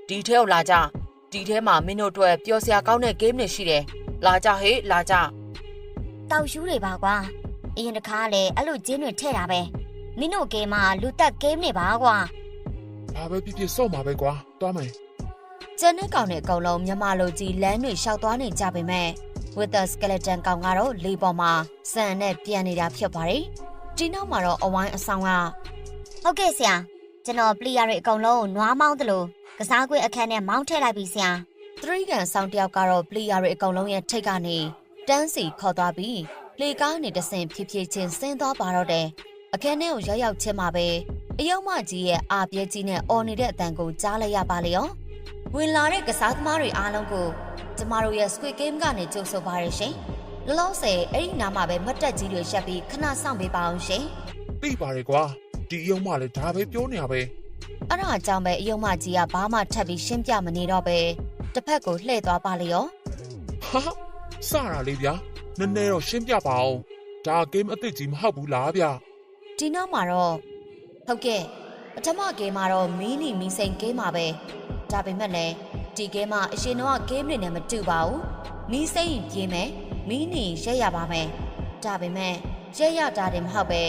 ဒီထဲကိုလာကြဒီထဲမှာမင်းတို့အတွက်ပျော်စရာကောင်းတဲ့ game တွေရှိတယ်လာကြဟေးလာကြတောက်ရှူးတွေပါကွာအရင်တစ်ခါလေအဲ့လိုဂျင်းတွေထည့်တာပဲနင်တို့ဂိမ်းမှာလူတက်ဂိမ်းတွေပါကွာဘာပဲဖြစ်ဖြစ်စော့မှာပဲကွာတွားမယ်ကျန်တဲ့ကောင်တွေအကုန်လုံးမြမလိုကြီးလမ်းတွေရှောက်သွားနေကြပေမဲ့ with the skeleton ကောင်ကတော့လေပေါ်မှာစံနဲ့ပြန်နေတာဖြစ်ပါတယ်ဒီနောက်မှာတော့အဝိုင်းအဆောင်ကဟုတ်ကဲ့ဆရာကျွန်တော်ပလီယာတွေအကုန်လုံးနွားမောင်းသလိုကစားကွင်းအခန်းထဲမောင်းထည့်လိုက်ပြီဆရာ3ကန်ဆောင်တယောက်ကတော့ပလီယာတွေအကုန်လုံးရဲ့ထိတ်ကနေတန်းစီခေါ်သွားပြီးလေကားနေတဆင်ဖြည်းဖြည်းချင်းဆင်းသွားပါတော့တယ်အခန်းထဲကိုရောက်ချင်းမှာပဲအယုံမကြီးရဲ့အာပြဲကြီးနဲ့အော်နေတဲ့အတန်ကိုကြားလိုက်ရပါလေရောဝင်လာတဲ့ကစားသမားတွေအားလုံးကိုကျမတို့ရဲ့ Squid Game ကနေကြိုဆိုပါရရှင်လောလောဆယ်အဲ့ဒီနားမှာပဲမတ်တက်ကြီးတွေရှက်ပြီးခဏစောင့်ပေးပါအောင်ရှင်သိပါတယ်ကွာဒီအယုံမလည်းဒါပဲပြောနေရပဲအဲ့ဒါကြောင့်ပဲအယုံမကြီးကဘာမှထပ်ပြီးရှင်းပြမနေတော့ပဲတစ်ဖက်ကိုလှည့်သွားပါလေရောဟာစတာလေးဗျာနည်းနည်းတော့ရှင်းပြပါအောင်ဒါ game အသစ်ကြီးမဟုတ်ဘူးလားဗျာဒီနောက်မှာတော့ဟုတ်ကဲ့ပထမဂိမ်းမှာတော့မီးစိန်ဂိမ်းမှာပဲဒါပေမဲ့လည်းဒီဂိမ်းမှာအရှင်တော့ဂိမ်းတွေနဲ့မတူပါဘူးမီးစိန်ပြေးမယ်မီးနေရက်ရပါမယ်ဒါပေမဲ့ရက်ရတာတယ်မဟုတ်ပဲ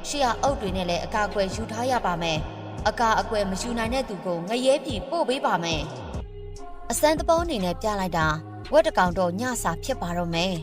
ရှေ့ကအုပ်တွေနဲ့လည်းအကာအကွယ်ယူထားရပါမယ်အကာအကွယ်မယူနိုင်တဲ့သူကိုငရဲပြီပို့ပေးပါမယ်အစမ်းတပေါင်းအနေနဲ့ပြလိုက်တာဝက်တကောင်တော့ညစာဖြစ်ပါတော့မယ်